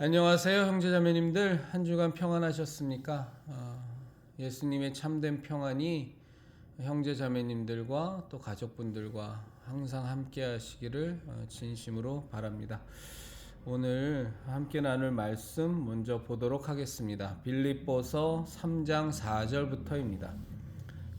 안녕하세요, 형제자매님들. 한 주간 평안하셨습니까? 예수님의 참된 평안이 형제자매님들과 또 가족분들과 항상 함께 하시기를 진심으로 바랍니다. 오늘 함께 나눌 말씀 먼저 보도록 하겠습니다. 빌립보서 3장 4절부터입니다.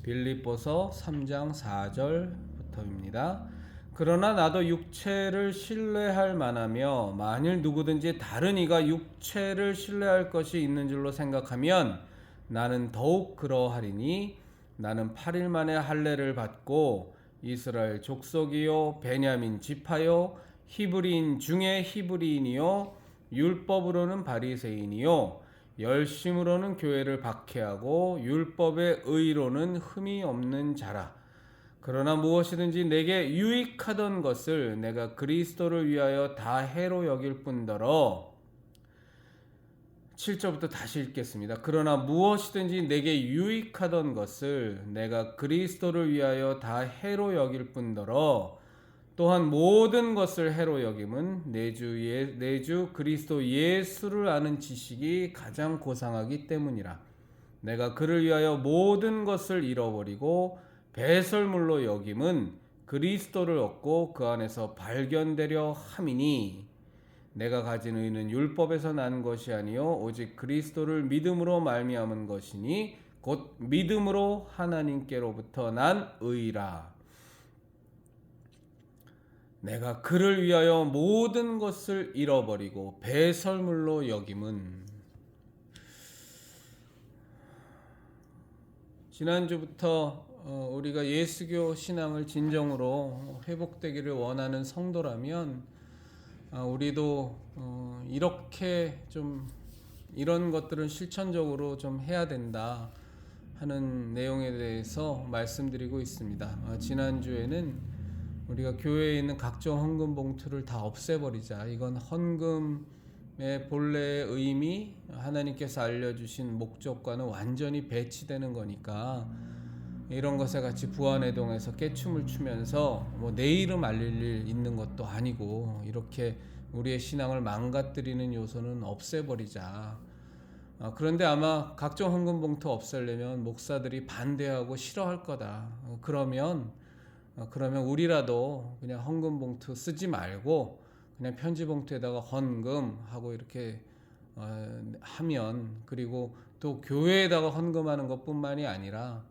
빌립보서 3장 4절부터입니다. 그러나 나도 육체를 신뢰할 만하며 만일 누구든지 다른 이가 육체를 신뢰할 것이 있는 줄로 생각하면 나는 더욱 그러하리니 나는 8일 만에 할례를 받고 이스라엘 족속이요 베냐민 지파요 히브리인 중에 히브리인이요 율법으로는 바리새인이요 열심으로는 교회를 박해하고 율법의 의로는 흠이 없는 자라. 그러나 무엇이든지 내게 유익하던 것을 내가 그리스도를 위하여 다 해로 여길 뿐더러 7절부터 다시 읽겠습니다. 그러나 무엇이든지 내게 유익하던 것을 내가 그리스도를 위하여 다 해로 여길 뿐더러 또한 모든 것을 해로 여김은 내 주 그리스도 예수를 아는 지식이 가장 고상하기 때문이라. 내가 그를 위하여 모든 것을 잃어버리고 배설물로 여김은 그리스도를 얻고 그 안에서 발견되려 함이니 내가 가진 의는 율법에서 난 것이 아니요 오직 그리스도를 믿음으로 말미암은 것이니 곧 믿음으로 하나님께로부터 난 의라. 내가 그를 위하여 모든 것을 잃어버리고 배설물로 여김은 지난주부터 우리가 예수교 신앙을 진정으로 회복되기를 원하는 성도라면 우리도 이렇게 좀 이런 것들은 실천적으로 좀 해야 된다 하는 내용에 대해서 말씀드리고 있습니다. 지난주에는 우리가 교회에 있는 각종 헌금 봉투를 다 없애버리자. 이건 헌금의 본래의 의미, 하나님께서 알려주신 목적과는 완전히 배치되는 거니까 이런 것에 같이 부안회동에서 깨춤을 추면서 뭐 내 이름 알릴 일 있는 것도 아니고 이렇게 우리의 신앙을 망가뜨리는 요소는 없애버리자. 그런데 아마 각종 헌금 봉투 없애려면 목사들이 반대하고 싫어할 거다. 그러면 우리라도 그냥 헌금 봉투 쓰지 말고 그냥 편지 봉투에다가 헌금하고 이렇게 하면, 그리고 또 교회에다가 헌금하는 것뿐만이 아니라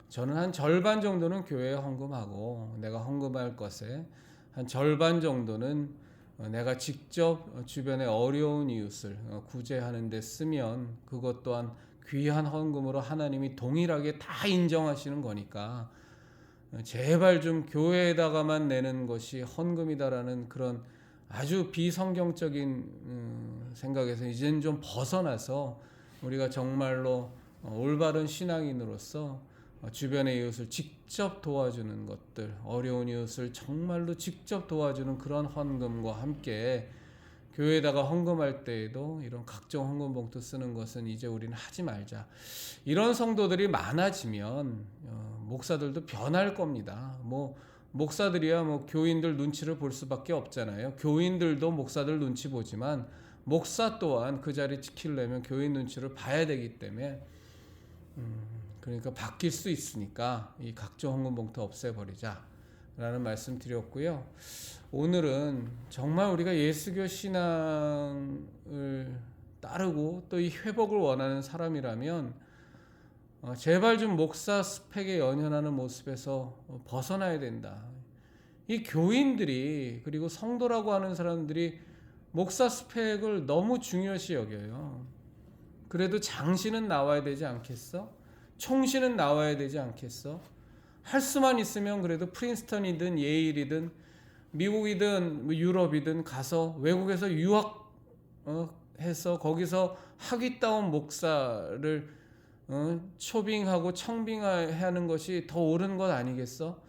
저는 한 절반 정도는 교회에 헌금하고 내가 헌금할 것에 한 절반 정도는 내가 직접 주변의 어려운 이웃을 구제하는 데 쓰면 그것 또한 귀한 헌금으로 하나님이 동일하게 다 인정하시는 거니까 제발 좀 교회에다가만 내는 것이 헌금이다라는 그런 아주 비성경적인 생각에서 이제는 좀 벗어나서 우리가 정말로 올바른 신앙인으로서 주변의 이웃을 직접 도와주는 것들, 어려운 이웃을 정말로 직접 도와주는 그런 헌금과 함께 교회에다가 헌금할 때에도 이런 각종 헌금 봉투 쓰는 것은 이제 우리는 하지 말자. 이런 성도들이 많아지면 목사들도 변할 겁니다. 목사들이야 교인들 눈치를 볼 수밖에 없잖아요. 교인들도 목사들 눈치 보지만 목사 또한 그 자리 지키려면 교인 눈치를 봐야 되기 때문에 그러니까 바뀔 수 있으니까 이 각종 헌금 봉투 없애버리자 라는 말씀 드렸고요. 오늘은 정말 우리가 예수교 신앙을 따르고 또 이 회복을 원하는 사람이라면 제발 좀 목사 스펙에 연연하는 모습에서 벗어나야 된다. 이 교인들이 그리고 성도라고 하는 사람들이 목사 스펙을 너무 중요시 여겨요. 그래도 장신은 나와야 되지 않겠어? 총신은 나와야 되지 않겠어? 할 수만 있으면 그래도 프린스턴이든 예일이든 미국이든 유럽이든 가서 외국에서 유학해서 거기서 학위 따온 목사를 초빙하고 청빙하는 것이 더 옳은 것 아니겠어?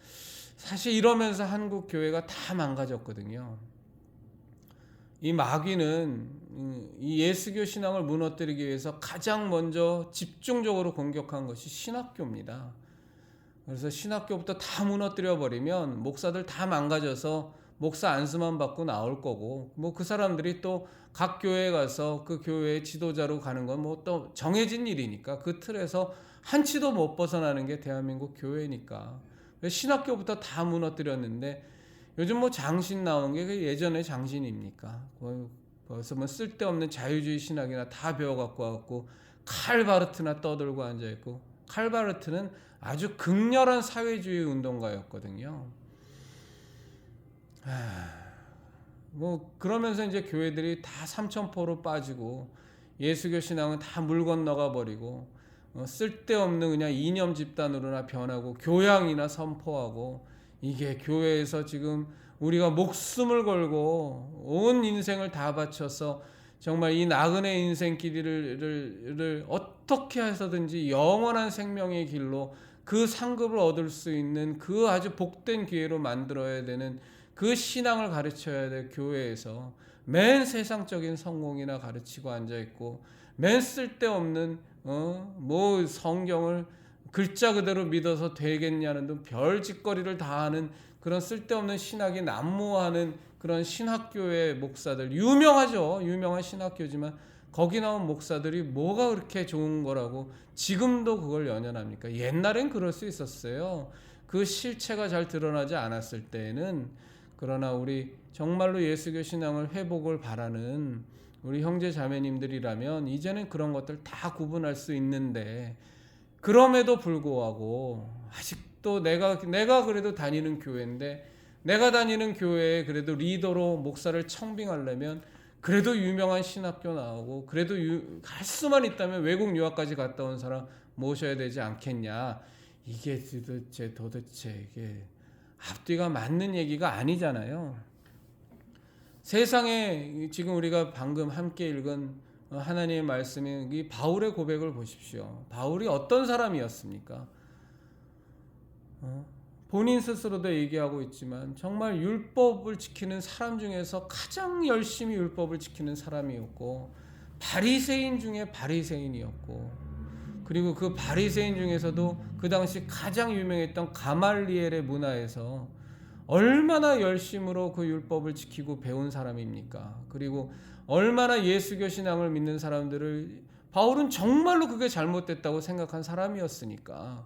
사실 이러면서 한국 교회가 다 망가졌거든요. 이 마귀는 이 예수교 신앙을 무너뜨리기 위해서 가장 먼저 집중적으로 공격한 것이 신학교입니다. 그래서 신학교부터 다 무너뜨려 버리면 목사들 다 망가져서 목사 안수만 받고 나올 거고, 뭐 그 사람들이 또 각 교회에 가서 그 교회의 지도자로 가는 건 뭐 또 정해진 일이니까 그 틀에서 한치도 못 벗어나는 게 대한민국 교회니까. 신학교부터 다 무너뜨렸는데 요즘 뭐 장신 나온 게 예전의 장신입니까? 벌써 뭐 쓸데없는 자유주의 신학이나 다 배워갖고 와갖고 칼바르트나 떠들고 앉아있고, 칼바르트는 아주 극렬한 사회주의 운동가였거든요. 뭐 그러면서 이제 교회들이 다 삼천포로 빠지고 예수교 신앙은 다 물 건너가 버리고 쓸데없는 그냥 이념 집단으로나 변하고 교양이나 선포하고, 이게 교회에서 지금 우리가 목숨을 걸고 온 인생을 다 바쳐서 정말 이 나그네 인생길을 어떻게 해서든지 영원한 생명의 길로 그 상급을 얻을 수 있는 그 아주 복된 기회로 만들어야 되는 그 신앙을 가르쳐야 될 교회에서 맨 세상적인 성공이나 가르치고 앉아있고, 맨 쓸데없는 뭐 성경을 글자 그대로 믿어서 되겠냐는 등 별짓거리를 다 하는 그런 쓸데없는 신학이 난무하는 그런 신학교의 목사들, 유명하죠. 유명한 신학교지만 거기 나온 목사들이 뭐가 그렇게 좋은 거라고 지금도 그걸 연연합니까? 옛날엔 그럴 수 있었어요. 그 실체가 잘 드러나지 않았을 때에는. 그러나 우리 정말로 예수교 신앙을 회복을 바라는 우리 형제 자매님들이라면 이제는 그런 것들 다 구분할 수 있는데, 그럼에도 불구하고 아직도 내가 그래도 다니는 교회인데, 내가 다니는 교회에 그래도 리더로 목사를 청빙하려면 그래도 유명한 신학교 나오고, 그래도 갈 수만 있다면 외국 유학까지 갔다 온 사람 모셔야 되지 않겠냐. 이게 도대체 이게 앞뒤가 맞는 얘기가 아니잖아요. 세상에 지금 우리가 방금 함께 읽은 하나님의 말씀인 이 바울의 고백을 보십시오. 바울이 어떤 사람이었습니까? 본인 스스로도 얘기하고 있지만 정말 율법을 지키는 사람 중에서 가장 열심히 율법을 지키는 사람이었고, 바리새인 중에 바리새인이었고, 그리고 그 바리새인 중에서도 그 당시 가장 유명했던 가말리엘의 문화에서 얼마나 열심으로 그 율법을 지키고 배운 사람입니까? 그리고 얼마나 예수교 신앙을 믿는 사람들을 바울은 정말로 그게 잘못됐다고 생각한 사람이었으니까.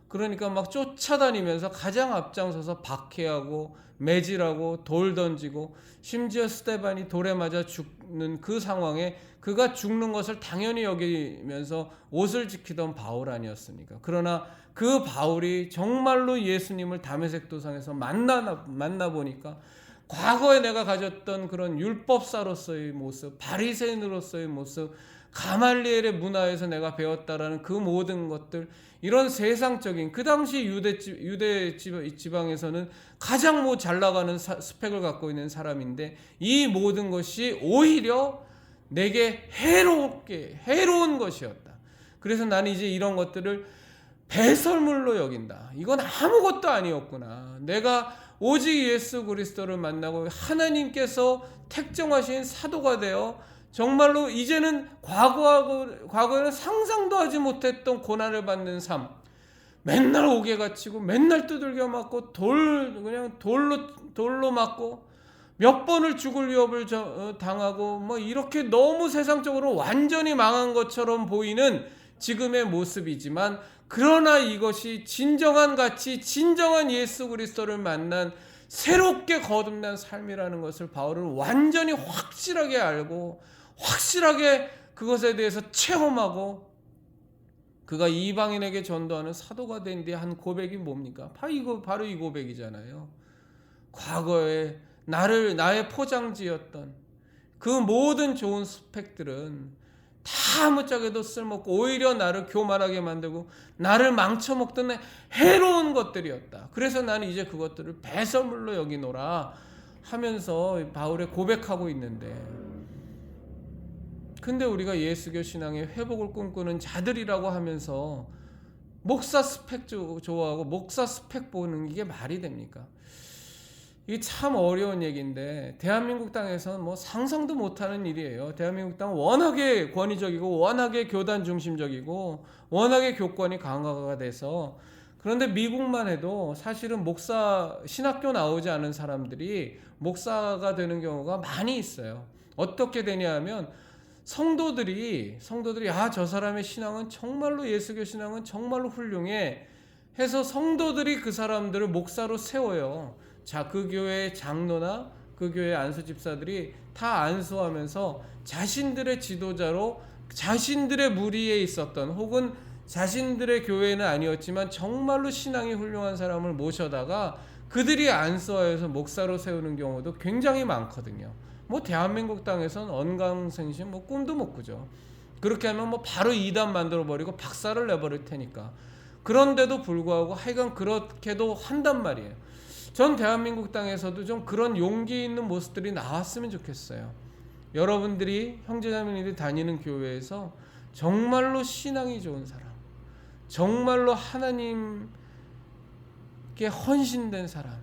그러니까 막 쫓아다니면서 가장 앞장서서 박해하고 매질하고 돌 던지고, 심지어 스데반이 돌에 맞아 죽는 그 상황에 그가 죽는 것을 당연히 여기면서 옷을 지키던 바울 아니었습니까? 그러나 그 바울이 정말로 예수님을 다메섹 도상에서 만나 보니까 과거에 내가 가졌던 그런 율법사로서의 모습, 바리새인으로서의 모습, 가말리엘의 문화에서 내가 배웠다라는 그 모든 것들, 이런 세상적인, 그 당시 유대 지방에서는 가장 잘 나가는 스펙을 갖고 있는 사람인데, 이 모든 것이 오히려 내게 해로운 것이었다. 그래서 나는 이제 이런 것들을 배설물로 여긴다. 이건 아무것도 아니었구나. 내가 오직 예수 그리스도를 만나고 하나님께서 택정하신 사도가 되어 정말로 이제는 과거에는 상상도 하지 못했던 고난을 받는 삶, 맨날 옥에 갇히고 맨날 두들겨 맞고 그냥 돌로 맞고 몇 번을 죽을 위협을 당하고 뭐 이렇게 너무 세상적으로 완전히 망한 것처럼 보이는 지금의 모습이지만, 그러나 이것이 진정한 가치, 진정한 예수 그리스도를 만난 새롭게 거듭난 삶이라는 것을 바울은 완전히 확실하게 알고 확실하게 그것에 대해서 체험하고, 그가 이방인에게 전도하는 사도가 된 뒤에 한 고백이 뭡니까? 바로 이 고백이잖아요. 과거에 나의 포장지였던 그 모든 좋은 스펙들은 다 아무짝에도 쓸모없고 오히려 나를 교만하게 만들고 나를 망쳐먹던 해로운 것들이었다. 그래서 나는 이제 그것들을 배설물로 여기노라 하면서 바울의 고백하고 있는데, 근데 우리가 예수교 신앙의 회복을 꿈꾸는 자들이라고 하면서 목사 스펙 좋아하고 목사 스펙 보는 이게 말이 됩니까? 이게 참 어려운 얘기인데, 대한민국 땅에서는 뭐 상상도 못하는 일이에요. 대한민국 땅은 워낙에 권위적이고 워낙에 교단 중심적이고 워낙에 교권이 강화가 돼서 그런데 미국만 해도 사실은 신학교 나오지 않은 사람들이 목사가 되는 경우가 많이 있어요. 어떻게 되냐 하면 성도들이 저 사람의 신앙은 정말로, 예수교 신앙은 정말로 훌륭해 해서 성도들이 그 사람들을 목사로 세워요. 자, 그 교회의 장로나 그 교회 안수 집사들이 다 안수하면서 자신들의 지도자로, 자신들의 무리에 있었던, 혹은 자신들의 교회는 아니었지만 정말로 신앙이 훌륭한 사람을 모셔다가 그들이 안수하여서 목사로 세우는 경우도 굉장히 많거든요. 뭐 대한민국 땅에선 언강생심 뭐 꿈도 못 꾸죠. 그렇게 하면 뭐 바로 이단 만들어 버리고 박살을 내버릴 테니까. 그런데도 불구하고 하여간 그렇게도 한단 말이에요. 전 대한민국 땅에서도 좀 그런 용기 있는 모습들이 나왔으면 좋겠어요. 여러분들이, 형제자매님들이 다니는 교회에서 정말로 신앙이 좋은 사람, 정말로 하나님께 헌신된 사람,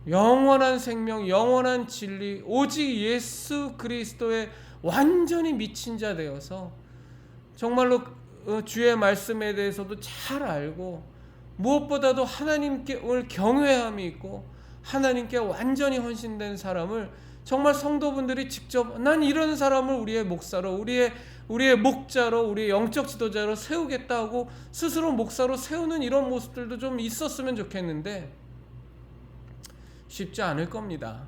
영원한 생명, 영원한 진리, 오직 예수 그리스도에 완전히 미친 자 되어서 정말로 주의 말씀에 대해서도 잘 알고, 무엇보다도 하나님께 경외함이 있고 하나님께 완전히 헌신된 사람을 정말 성도분들이 직접, 난 이런 사람을 우리의 목사로, 우리의 목자로, 우리의 영적 지도자로 세우겠다고 스스로 목사로 세우는 이런 모습들도 좀 있었으면 좋겠는데 쉽지 않을 겁니다.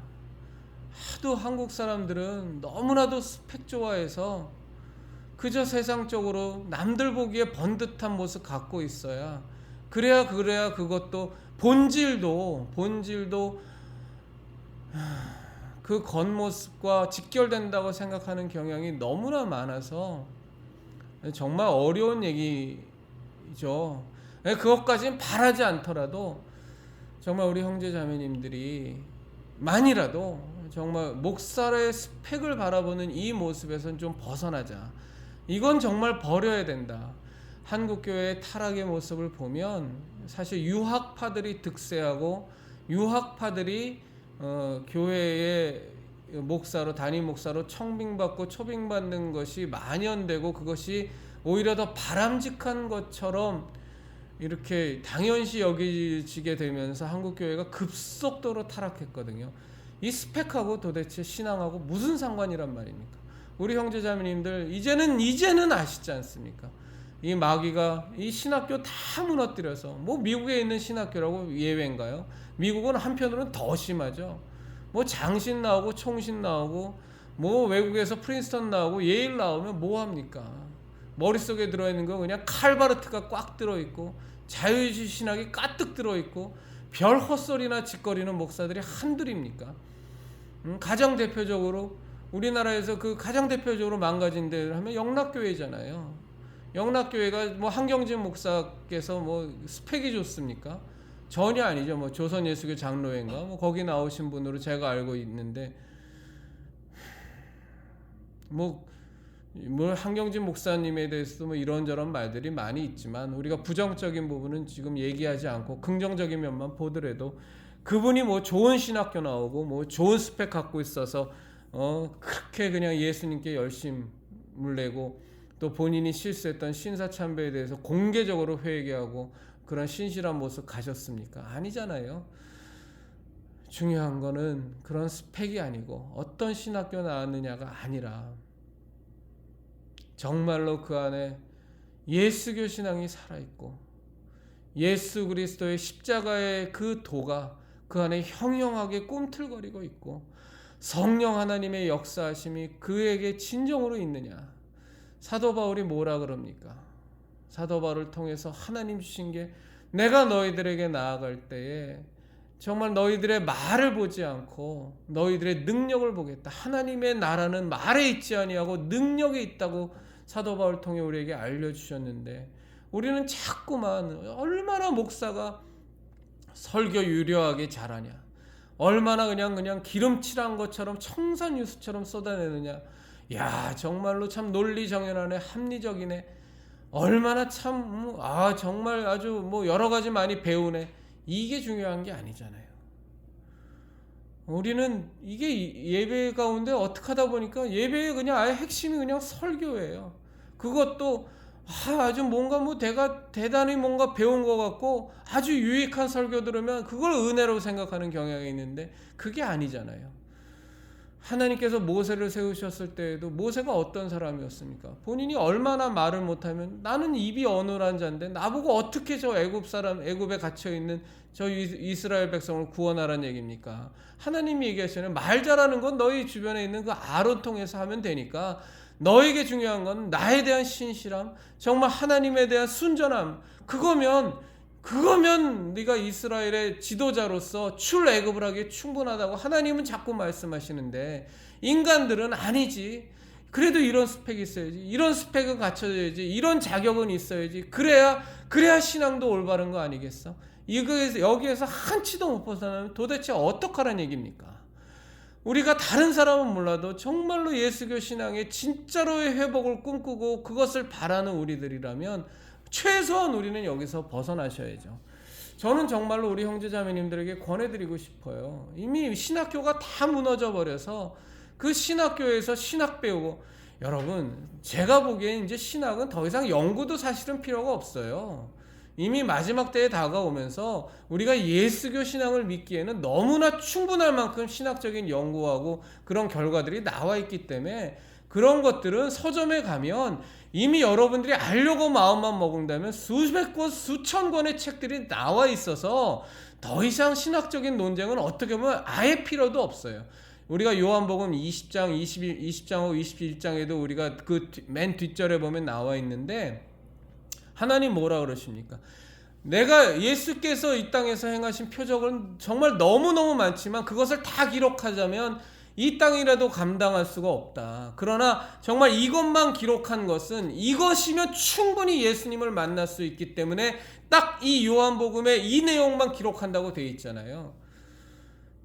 하도 한국 사람들은 너무나도 스펙 좋아해서 그저 세상적으로 남들 보기에 번듯한 모습 갖고 있어야, 그래야 그것도 본질도 그 겉모습과 직결된다고 생각하는 경향이 너무나 많아서 정말 어려운 얘기죠. 그것까지는 바라지 않더라도 정말 우리 형제 자매님들이 만이라도 정말 목사의 스펙을 바라보는 이 모습에선 좀 벗어나자. 이건 정말 버려야 된다. 한국교회의 타락의 모습을 보면 사실 유학파들이 득세하고, 유학파들이 교회의 목사로, 담임 목사로 청빙받고 초빙받는 것이 만연되고, 그것이 오히려 더 바람직한 것처럼 이렇게 당연시 여기지게 되면서 한국교회가 급속도로 타락했거든요. 이 스펙하고 도대체 신앙하고 무슨 상관이란 말입니까? 우리 형제자매님들 이제는 아시지 않습니까? 이 마귀가 이 신학교 다 무너뜨려서, 뭐 미국에 있는 신학교라고 예외인가요? 미국은 한편으로는 더 심하죠. 뭐 장신 나오고 총신 나오고, 뭐 외국에서 프린스턴 나오고 예일 나오면 뭐 합니까? 머릿속에 들어있는 거 그냥 칼바르트가 꽉 들어있고, 자유주의 신학이 가득 들어있고, 별 헛소리나 짓거리는 목사들이 한둘입니까? 가장 대표적으로 우리나라에서 그 가장 대표적으로 망가진 데를 하면 영락교회잖아요. 영락교회가 뭐 한경진 목사께서 뭐 스펙이 좋습니까? 전혀 아니죠. 뭐 조선예수교 장로회인가 뭐 거기 나오신 분으로 제가 알고 있는데, 뭐 한경진 목사님에 대해서도 뭐 이런저런 말들이 많이 있지만 우리가 부정적인 부분은 지금 얘기하지 않고 긍정적인 면만 보더라도, 그분이 뭐 좋은 신학교 나오고 뭐 좋은 스펙 갖고 있어서 그렇게 그냥 예수님께 열심을 내고, 또 본인이 실수했던 신사참배에 대해서 공개적으로 회개하고 그런 신실한 모습 가졌습니까? 아니잖아요. 중요한 거는 그런 스펙이 아니고 어떤 신학교 나왔느냐가 아니라 정말로 그 안에 예수교 신앙이 살아있고, 예수 그리스도의 십자가의 그 도가 그 안에 형형하게 꿈틀거리고 있고, 성령 하나님의 역사하심이 그에게 진정으로 있느냐. 사도 바울이 뭐라 그럽니까? 사도 바울을 통해서 하나님 주신 게, 내가 너희들에게 나아갈 때에 정말 너희들의 말을 보지 않고 너희들의 능력을 보겠다. 하나님의 나라는 말에 있지 아니하고 능력에 있다고 사도 바울 통해 우리에게 알려주셨는데, 우리는 자꾸만 얼마나 목사가 설교 유려하게 잘하냐, 얼마나 그냥 기름칠한 것처럼 청산유수처럼 쏟아내느냐. 야, 정말로 참 논리정연하네, 합리적이네, 얼마나 참 정말 아주 뭐 여러 가지 많이 배우네. 이게 중요한 게 아니잖아요. 우리는 이게 예배 가운데 어떻게 하다 보니까 예배의 그냥 아예 핵심이 그냥 설교예요. 그것도 아주 뭔가 내가 대단히 뭔가 배운 것 같고 아주 유익한 설교 들으면 그걸 은혜로 생각하는 경향이 있는데 그게 아니잖아요. 하나님께서 모세를 세우셨을 때에도 모세가 어떤 사람이었습니까? 본인이 얼마나 말을 못하면 나는 입이 어눌한 자인데 나보고 어떻게 저 애굽에 갇혀 있는 저 이스라엘 백성을 구원하라는 얘기입니까? 하나님이 얘기하시는 말 잘하는 건 너희 주변에 있는 그 아론 통해서 하면 되니까 너에게 중요한 건 나에 대한 신실함, 정말 하나님에 대한 순전함, 그거면 네가 이스라엘의 지도자로서 출애굽을 하기에 충분하다고 하나님은 자꾸 말씀하시는데 인간들은 아니지. 그래도 이런 스펙이 있어야지. 이런 스펙은 갖춰져야지. 이런 자격은 있어야지. 그래야 신앙도 올바른 거 아니겠어? 여기에서 한치도 못 벗어나면 도대체 어떡하란 얘기입니까? 우리가 다른 사람은 몰라도 정말로 예수교 신앙의 진짜로의 회복을 꿈꾸고 그것을 바라는 우리들이라면 최소한 우리는 여기서 벗어나셔야죠. 저는 정말로 우리 형제자매님들에게 권해드리고 싶어요. 이미 신학교가 다 무너져 버려서 그 신학교에서 신학 배우고, 여러분 제가 보기엔 이제 신학은 더 이상 연구도 사실은 필요가 없어요. 이미 마지막 때에 다가오면서 우리가 예수교 신앙을 믿기에는 너무나 충분할 만큼 신학적인 연구하고 그런 결과들이 나와 있기 때문에 그런 것들은 서점에 가면 이미 여러분들이 알려고 마음만 먹는다면 수백 권, 수천 권의 책들이 나와 있어서 더 이상 신학적인 논쟁은 어떻게 보면 아예 필요도 없어요. 우리가 요한복음 20장, 20장하고 21장에도 우리가 그 맨 뒷절에 보면 나와 있는데 하나님 뭐라 그러십니까? 내가 예수께서 이 땅에서 행하신 표적은 정말 너무너무 많지만 그것을 다 기록하자면 이 땅이라도 감당할 수가 없다. 그러나 정말 이것만 기록한 것은 이것이면 충분히 예수님을 만날 수 있기 때문에 딱 이 요한복음에 이 내용만 기록한다고 되어 있잖아요.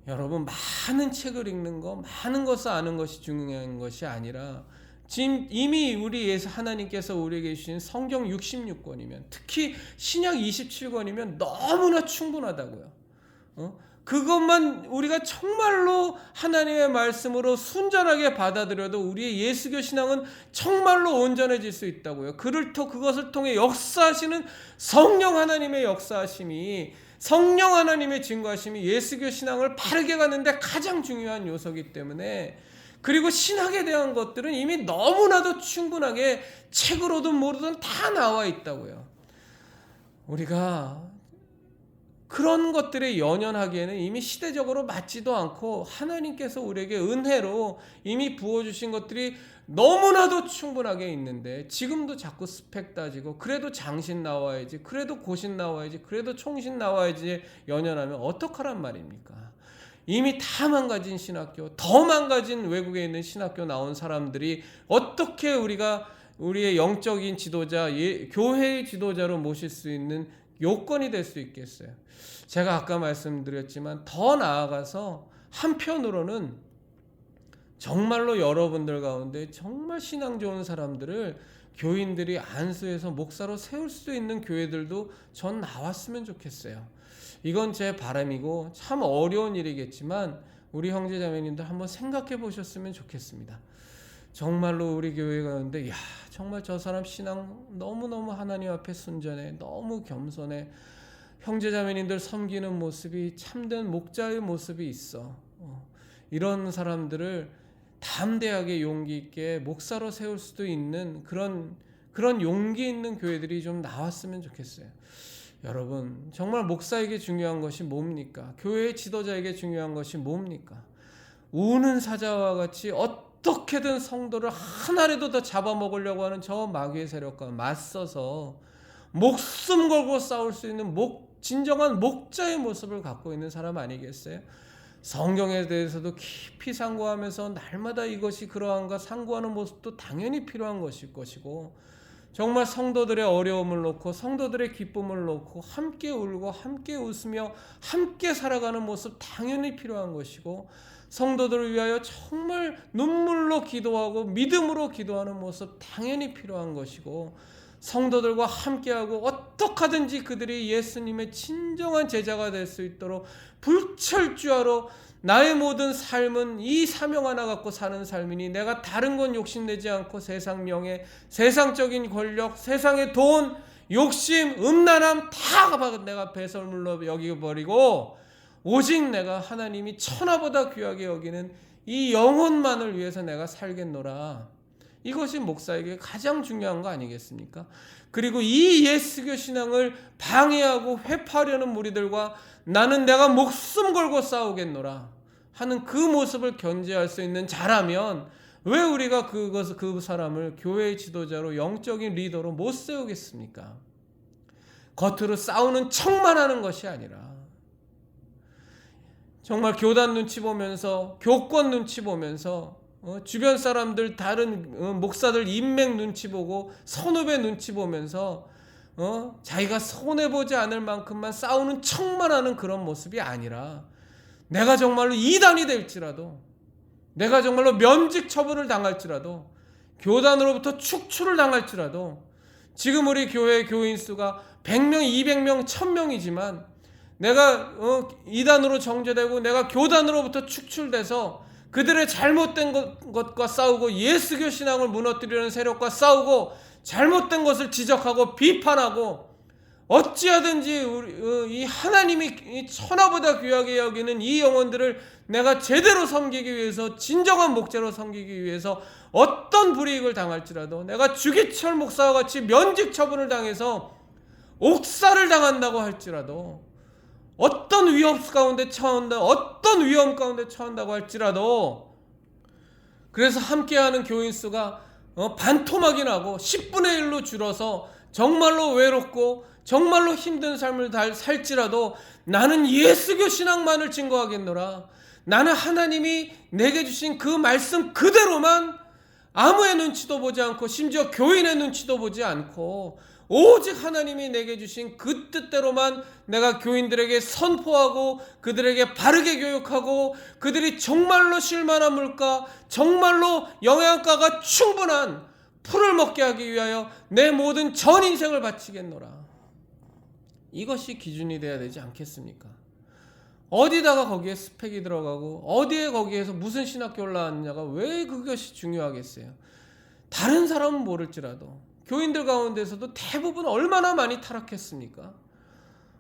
여러분 많은 책을 읽는 거, 많은 것을 아는 것이 중요한 것이 아니라 지금 이미 우리 예수 하나님께서 우리에게 주신 성경 66권이면 특히 신약 27권이면 너무나 충분하다고요. 그것만 우리가 정말로 하나님의 말씀으로 순전하게 받아들여도 우리의 예수교 신앙은 정말로 온전해질 수 있다고요. 그것을 통해 역사하시는 성령 하나님의 역사하심이, 성령 하나님의 증거하심이 예수교 신앙을 바르게 가는데 가장 중요한 요소이기 때문에, 그리고 신학에 대한 것들은 이미 너무나도 충분하게 책으로든 뭐로든 다 나와 있다고요. 우리가 그런 것들에 연연하기에는 이미 시대적으로 맞지도 않고 하나님께서 우리에게 은혜로 이미 부어주신 것들이 너무나도 충분하게 있는데 지금도 자꾸 스펙 따지고 그래도 장신 나와야지, 그래도 고신 나와야지, 그래도 총신 나와야지 연연하면 어떡하란 말입니까? 이미 다 망가진 신학교, 더 망가진 외국에 있는 신학교 나온 사람들이 어떻게 우리가 우리의 영적인 지도자, 교회의 지도자로 모실 수 있는 요건이 될 수 있겠어요? 제가 아까 말씀드렸지만 더 나아가서 한편으로는 정말로 여러분들 가운데 정말 신앙 좋은 사람들을 교인들이 안수해서 목사로 세울 수 있는 교회들도 전 나왔으면 좋겠어요. 이건 제 바람이고 참 어려운 일이겠지만 우리 형제자매님들 한번 생각해 보셨으면 좋겠습니다. 정말로 우리 교회 가운데 정말 저 사람 신앙 너무너무 하나님 앞에 순전해, 너무 겸손해, 형제자매님들 섬기는 모습이 참된 목자의 모습이 있어. 이런 사람들을 담대하게 용기 있게 목사로 세울 수도 있는 그런 용기 있는 교회들이 좀 나왔으면 좋겠어요. 여러분 정말 목사에게 중요한 것이 뭡니까? 교회의 지도자에게 중요한 것이 뭡니까? 우는 사자와 같이 어떻게든 성도를 하나라도 더 잡아먹으려고 하는 저 마귀의 세력과 맞서서 목숨 걸고 싸울 수 있는 진정한 목자의 모습을 갖고 있는 사람 아니겠어요? 성경에 대해서도 깊이 상고하면서 날마다 이것이 그러한가 상고하는 모습도 당연히 필요한 것일 것이고, 정말 성도들의 어려움을 놓고 성도들의 기쁨을 놓고 함께 울고 함께 웃으며 함께 살아가는 모습 당연히 필요한 것이고, 성도들을 위하여 정말 눈물로 기도하고 믿음으로 기도하는 모습 당연히 필요한 것이고, 성도들과 함께하고 어떻게 하든지 그들이 예수님의 진정한 제자가 될 수 있도록 불철주야로 나의 모든 삶은 이 사명 하나 갖고 사는 삶이니 내가 다른 건 욕심내지 않고 세상 명예, 세상적인 권력, 세상의 돈, 욕심, 음란함 다 내가 배설물로 여겨버리고 오직 내가 하나님이 천하보다 귀하게 여기는 이 영혼만을 위해서 내가 살겠노라. 이것이 목사에게 가장 중요한 거 아니겠습니까? 그리고 이 예수교 신앙을 방해하고 회파하려는 무리들과 나는 내가 목숨 걸고 싸우겠노라 하는 그 모습을 견제할 수 있는 자라면 왜 우리가 그 사람을 교회의 지도자로 영적인 리더로 못 세우겠습니까? 겉으로 싸우는 척만 하는 것이 아니라 정말 교단 눈치 보면서 교권 눈치 보면서 주변 사람들 다른 목사들 인맥 눈치 보고 선후배 눈치 보면서 자기가 손해보지 않을 만큼만 싸우는 척만 하는 그런 모습이 아니라 내가 정말로 이단이 될지라도 내가 정말로 면직 처분을 당할지라도 교단으로부터 축출을 당할지라도 지금 우리 교회 교인 수가 100명, 200명, 1000명이지만 내가 이단으로 정죄되고 내가 교단으로부터 축출돼서 그들의 잘못된 것과 싸우고 예수교 신앙을 무너뜨리는 세력과 싸우고 잘못된 것을 지적하고 비판하고 어찌하든지 이 하나님이 천하보다 귀하게 여기는 이 영혼들을 내가 제대로 섬기기 위해서 진정한 목재로 섬기기 위해서 어떤 불이익을 당할지라도 내가 주기철 목사와 같이 면직 처분을 당해서 옥살을 당한다고 할지라도 어떤 위험 가운데 처한다고 할지라도 그래서 함께하는 교인 수가 반토막이 나고 10분의 1로 줄어서 정말로 외롭고 정말로 힘든 삶을 살지라도 나는 예수교 신앙만을 증거하겠노라. 나는 하나님이 내게 주신 그 말씀 그대로만 아무의 눈치도 보지 않고 심지어 교인의 눈치도 보지 않고 오직 하나님이 내게 주신 그 뜻대로만 내가 교인들에게 선포하고 그들에게 바르게 교육하고 그들이 정말로 쉴만한 물가, 정말로 영양가가 충분한 풀을 먹게 하기 위하여 내 모든 전 인생을 바치겠노라. 이것이 기준이 돼야 되지 않겠습니까? 어디다가 거기에 스펙이 들어가고 어디에 거기에서 무슨 신학교 올라왔느냐가 왜 그것이 중요하겠어요? 다른 사람은 모를지라도 교인들 가운데서도 대부분 얼마나 많이 타락했습니까?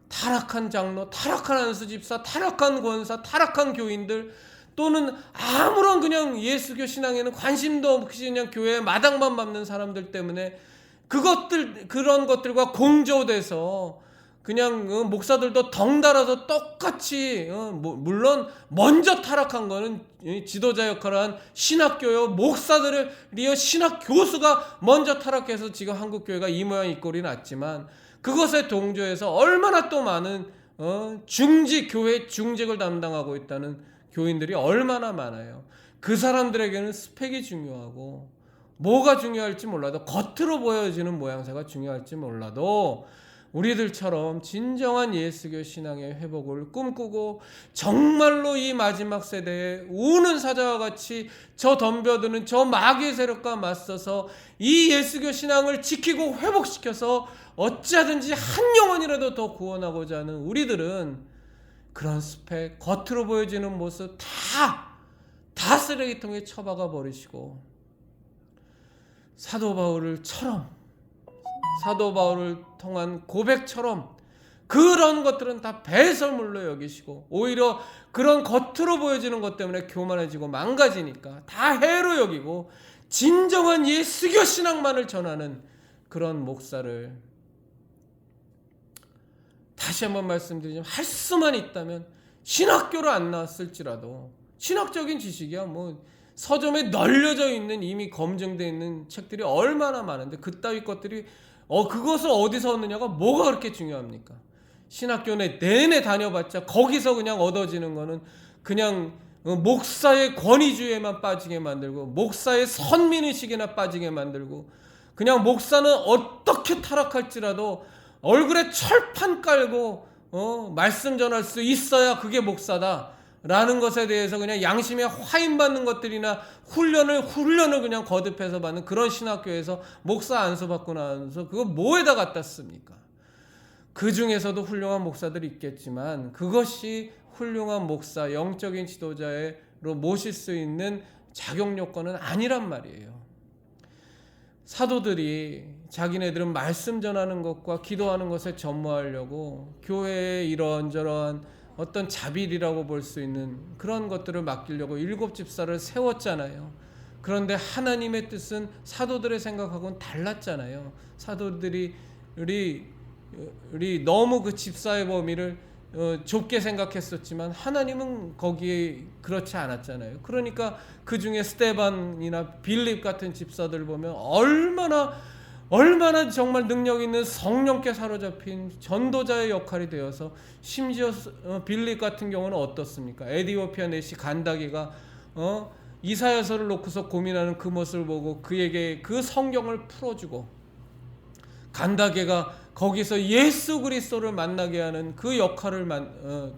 타락한 장로, 타락한 안수집사, 타락한 권사, 타락한 교인들 또는 아무런 그냥 예수교 신앙에는 관심도 없이 그냥 교회에 마당만 밟는 사람들 때문에 그런 것들과 공조돼서 그냥 목사들도 덩달아서 똑같이 물론 먼저 타락한 거는 지도자 역할을 한 신학교요 목사들이요 신학 교수가 먼저 타락해서 지금 한국 교회가 이 모양 이 꼴이 났지만 그것에 동조해서 얼마나 또 많은 교회 중직을 담당하고 있다는 교인들이 얼마나 많아요. 그 사람들에게는 스펙이 중요하고 뭐가 중요할지 몰라도 겉으로 보여지는 모양새가 중요할지 몰라도 우리들처럼 진정한 예수교 신앙의 회복을 꿈꾸고 정말로 이 마지막 세대에 우는 사자와 같이 저 덤벼드는 저 마귀의 세력과 맞서서 이 예수교 신앙을 지키고 회복시켜서 어찌하든지 한 영혼이라도 더 구원하고자 하는 우리들은 그런 스펙, 겉으로 보여지는 모습 다 쓰레기통에 처박아 버리시고 사도 바울을 통한 고백처럼 그런 것들은 다 배설물로 여기시고 오히려 그런 겉으로 보여지는 것 때문에 교만해지고 망가지니까 다 해로 여기고 진정한 예수교 신앙만을 전하는 그런 목사를 다시 한번 말씀드리자면 할 수만 있다면 신학교를 안 나왔을지라도 신학적인 지식이야 서점에 널려져 있는 이미 검증되어 있는 책들이 얼마나 많은데 그따위 것들이 그것을 어디서 얻느냐가 뭐가 그렇게 중요합니까? 신학교 내내 다녀봤자 거기서 그냥 얻어지는 거는 그냥 목사의 권위주의에만 빠지게 만들고 목사의 선민의식에나 빠지게 만들고 그냥 목사는 어떻게 타락할지라도 얼굴에 철판 깔고 말씀 전할 수 있어야 그게 목사다 라는 것에 대해서 그냥 양심에 화인받는 것들이나 훈련을 그냥 거듭해서 받는 그런 신학교에서 목사 안수 받고 나서 그거 뭐에다 갖다 씁니까? 그 중에서도 훌륭한 목사들이 있겠지만 그것이 훌륭한 목사, 영적인 지도자로 모실 수 있는 자격 요건은 아니란 말이에요. 사도들이 자기네들은 말씀 전하는 것과 기도하는 것에 전무하려고 교회에 이런저런 어떤 자비리라고 볼 수 있는 그런 것들을 맡기려고 7 집사를 세웠잖아요. 그런데 하나님의 뜻은 사도들의 생각하고는 달랐잖아요. 사도들이 우리 너무 그 집사의 범위를 좁게 생각했었지만 하나님은 거기에 그렇지 않았잖아요. 그러니까 그 중에 스데반이나 빌립 같은 집사들 보면 얼마나 정말 능력 있는 성령께 사로잡힌 전도자의 역할이 되어서, 심지어 빌립 같은 경우는 어떻습니까? 에디오피아 내시 간다게가 이사야서를 놓고서 고민하는 그 모습을 보고 그에게 그 성경을 풀어주고, 간다게가 거기서 예수 그리스도를 만나게 하는 그 역할을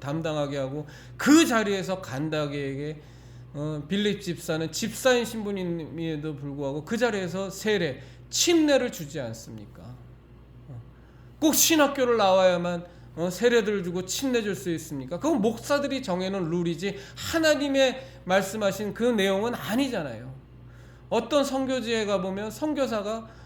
담당하게 하고, 그 자리에서 간다게에게 빌립 집사는 집사인 신분임에도 불구하고 그 자리에서 세례, 침례를 주지 않습니까? 꼭 신학교를 나와야만 세례들을 주고 침례 줄 수 있습니까? 그건 목사들이 정해놓은 룰이지 하나님의 말씀하신 그 내용은 아니잖아요. 어떤 선교지에 가보면 선교사가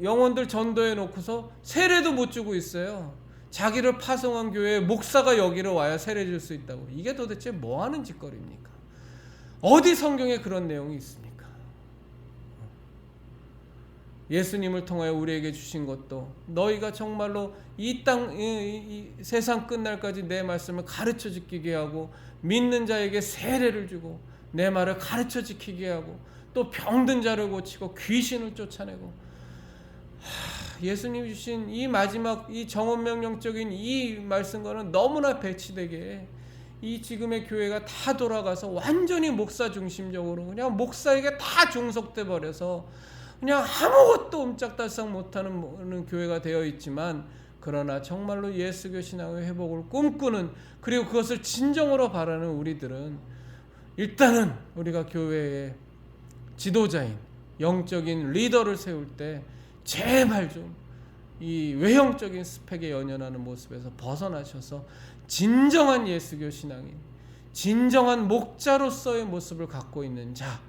영혼들 전도해 놓고서 세례도 못 주고 있어요. 자기를 파송한 교회에 목사가 여기로 와야 세례 줄 수 있다고. 이게 도대체 뭐 하는 짓거리입니까? 어디 성경에 그런 내용이 있습니까? 예수님을 통하여 우리에게 주신 것도, 너희가 정말로 이 세상 끝날까지 내 말씀을 가르쳐 지키게 하고, 믿는 자에게 세례를 주고, 내 말을 가르쳐 지키게 하고, 또 병든 자를 고치고 귀신을 쫓아내고, 예수님이 주신 이 마지막 이 정언명령적인 이 말씀과는 너무나 배치되게 이 지금의 교회가 다 돌아가서 완전히 목사 중심적으로 그냥 목사에게 다 중속돼 버려서 그냥 아무것도 옴짝달싹 못하는 교회가 되어 있지만, 그러나 정말로 예수교 신앙의 회복을 꿈꾸는, 그리고 그것을 진정으로 바라는 우리들은 일단은 우리가 교회의 지도자인 영적인 리더를 세울 때 제발 좀 이 외형적인 스펙에 연연하는 모습에서 벗어나셔서 진정한 예수교 신앙인, 진정한 목자로서의 모습을 갖고 있는 자,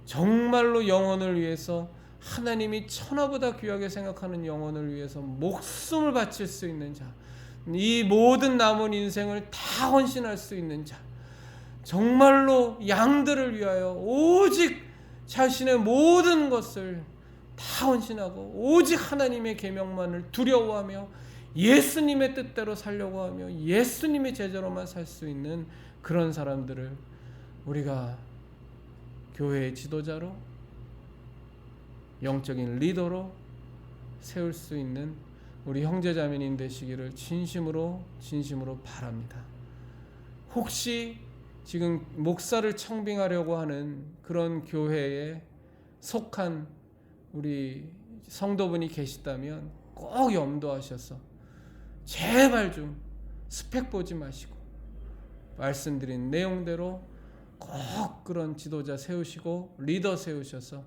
정말로 영혼을 위해서, 하나님이 천하보다 귀하게 생각하는 영혼을 위해서 목숨을 바칠 수 있는 자, 이 모든 남은 인생을 다 헌신할 수 있는 자, 정말로 양들을 위하여 오직 자신의 모든 것을 다 헌신하고 오직 하나님의 계명만을 두려워하며 예수님의 뜻대로 살려고 하며 예수님의 제자로만 살 수 있는 그런 사람들을 우리가 교회의 지도자로, 영적인 리더로 세울 수 있는 우리 형제자매님 되시기를 진심으로 바랍니다. 혹시 지금 목사를 청빙하려고 하는 그런 교회에 속한 우리 성도분이 계시다면 꼭 염두하셔서 제발 좀 스펙 보지 마시고 말씀드린 내용대로 꼭 그런 지도자 세우시고 리더 세우셔서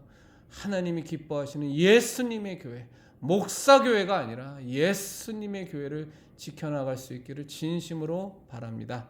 하나님이 기뻐하시는 예수님의 교회, 목사교회가 아니라 예수님의 교회를 지켜나갈 수 있기를 진심으로 바랍니다.